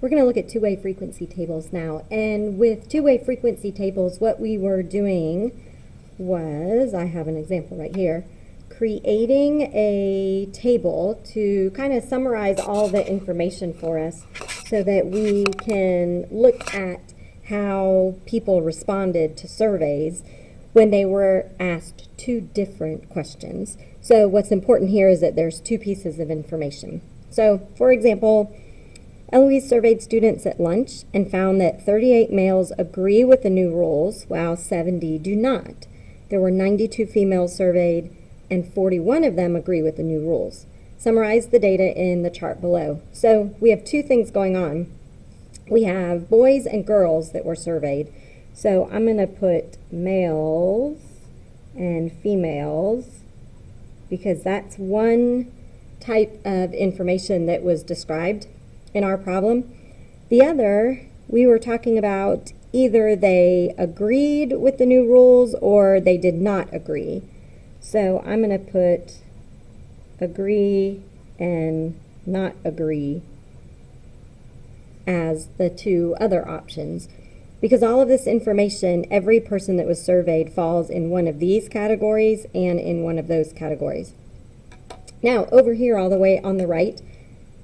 We're going to look at two-way frequency tables now. And with two-way frequency tables, what we were doing was, I have an example right here, creating a table to kind of summarize all the information for us so that we can look at how people responded to surveys when they were asked two different questions. So what's important here is that there's two pieces of information. So, for example, Eloise surveyed students at lunch and found that 38 males agree with the new rules, while 70 do not. There were 92 females surveyed, and 41 of them agree with the new rules. Summarize the data in the chart below. So we have two things going on. We have boys and girls that were surveyed. So I'm going to put males and females because that's one type of information that was described in our problem. The other, we were talking about either they agreed with the new rules or they did not agree. So I'm going to put agree and not agree as the two other options. Because all of this information, every person that was surveyed falls in one of these categories and in one of those categories. Now, over here all the way on the right,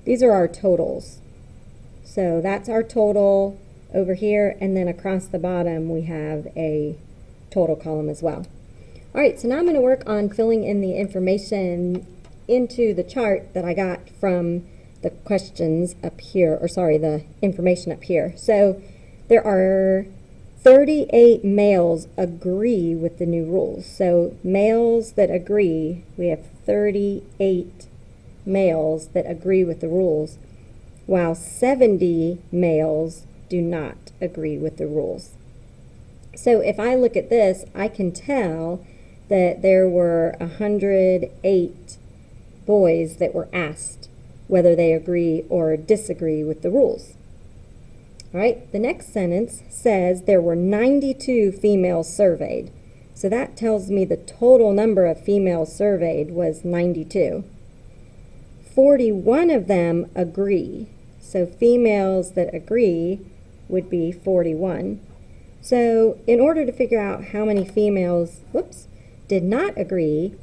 these are our totals. So that's our total over here, and then across the bottom we have a total column as well. All right, so now I'm going to work on filling in the information into the chart that I got from the questions up here, or sorry, the information up here. So there are 38 males agree with the new rules. So males that agree, we have 38 males that agree with the rules, while 70 males do not agree with the rules. So if I look at this, I can tell that there were 108 boys that were asked whether they agree or disagree with the rules. All right, the next sentence says there were 92 females surveyed. So that tells me the total number of females surveyed was 92. 41 of them agree. So females that agree would be 41. So in order to figure out how many females, did not agree,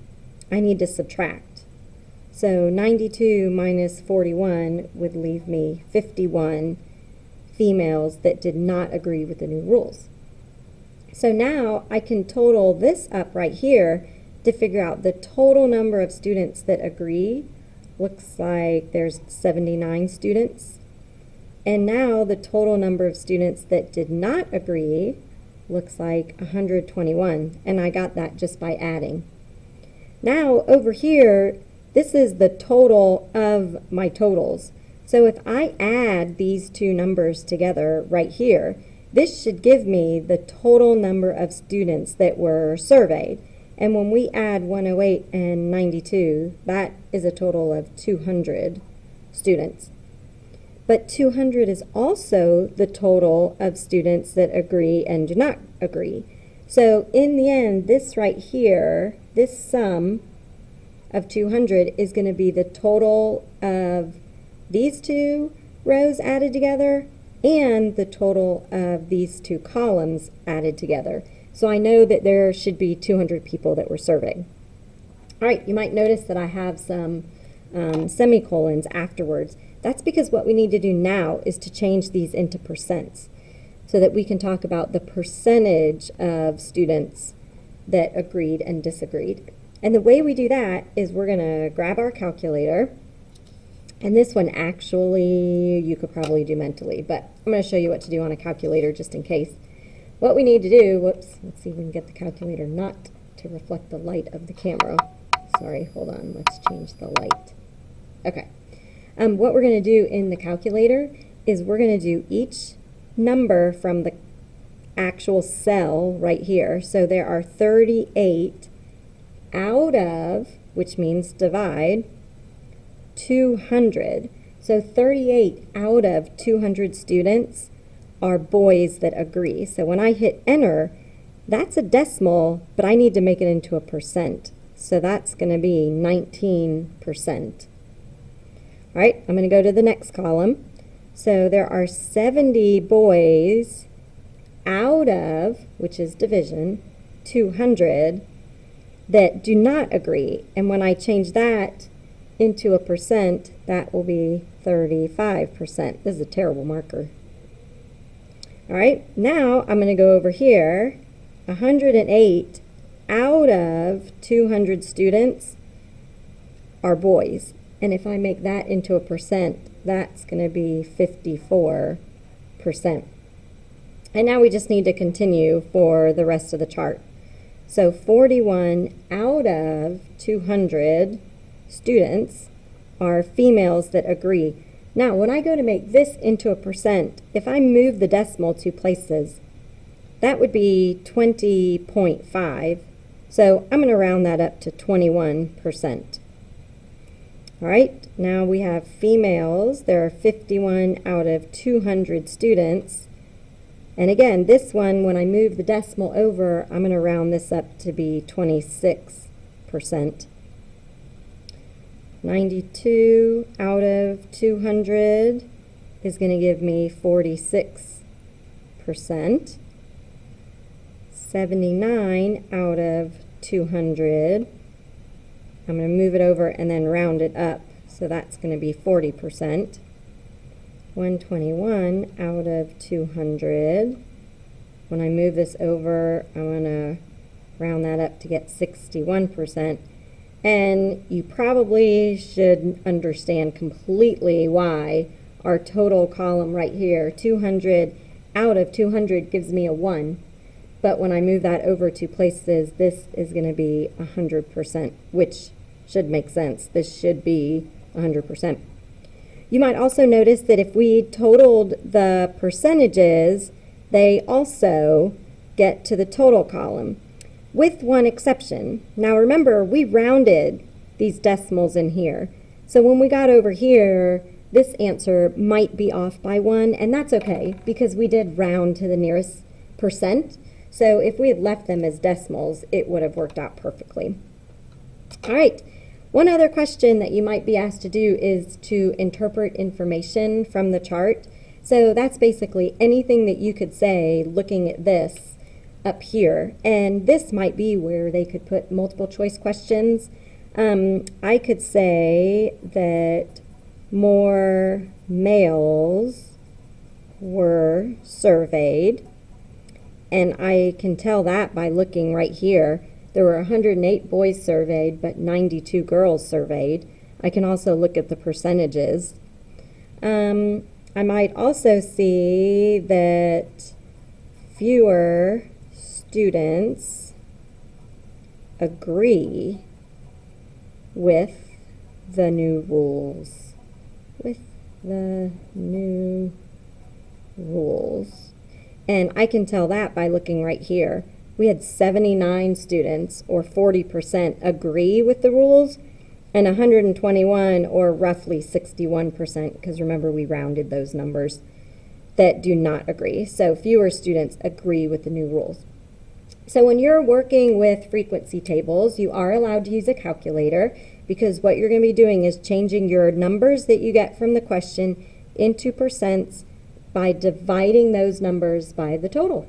I need to subtract. So 92 minus 41 would leave me 51 females that did not agree with the new rules. So now I can total this up right here to figure out the total number of students that agree. Looks like there's 79 students. And now the total number of students that did not agree looks like 121. And I got that just by adding. Now over here, this is the total of my totals. So if I add these two numbers together right here, this should give me the total number of students that were surveyed. And when we add 108 and 92, that is a total of 200 students. But 200 is also the total of students that agree and do not agree. So in the end, this right here, this sum of 200 is going to be the total of these two rows added together and the total of these two columns added together. So I know that there should be 200 people that were surveyed. All right, you might notice that I have some semicolons afterwards. That's because what we need to do now is to change these into percents so that we can talk about the percentage of students that agreed and disagreed. And the way we do that is we're going to grab our calculator. And this one actually you could probably do mentally, but I'm going to show you what to do on a calculator just in case. What we need to do, let's see if we can get the calculator not to reflect the light of the camera. Sorry, hold on, let's change the light. Okay. What we're going to do in the calculator is we're going to do each number from the actual cell right here. So there are 38 out of, which means divide, 200. So 38 out of 200 students are boys that agree. So when I hit enter, that's a decimal, but I need to make it into a percent. So that's going to be 19%. All right, I'm going to go to the next column. So there are 70 boys out of, which is division, 200 that do not agree. And when I change that into a percent, that will be 35%. This is a terrible marker. All right, now I'm going to go over here. 108 out of 200 students are boys. And if I make that into a percent, that's going to be 54%. And now we just need to continue for the rest of the chart. So 41 out of 200 students are females that agree. Now, when I go to make this into a percent, if I move the decimal 2 places, that would be 20.5. So I'm going to round that up to 21%. All right, now we have females. There are 51 out of 200 students. And again, this one, when I move the decimal over, I'm going to round this up to be 26%. 92 out of 200 is going to give me 46%. 79 out of 200, I'm going to move it over and then round it up, so that's going to be 40%. 121 out of 200. When I move this over, I'm going to round that up to get 61%. And you probably should understand completely why our total column right here, 200 out of 200, gives me a 1. But when I move that over 2 places, this is going to be 100%, which should make sense. This should be 100%. You might also notice that if we totaled the percentages, they also get to the total column, with one exception. Now remember, we rounded these decimals in here. So when we got over here, this answer might be off by 1, and that's okay, because we did round to the nearest percent. So if we had left them as decimals, it would have worked out perfectly. All right. One other question that you might be asked to do is to interpret information from the chart. So that's basically anything that you could say looking at this up here. And this might be where they could put multiple choice questions. I could say that more males were surveyed. And I can tell that by looking right here. There were 108 boys surveyed, but 92 girls surveyed. I can also look at the percentages. I might also see that fewer students agree with the new rules. And I can tell that by looking right here. We had 79 students, or 40%, agree with the rules, and 121, or roughly 61%, because remember we rounded those numbers, that do not agree. So fewer students agree with the new rules. So when you're working with frequency tables, you are allowed to use a calculator, because what you're going to be doing is changing your numbers that you get from the question into percents by dividing those numbers by the total.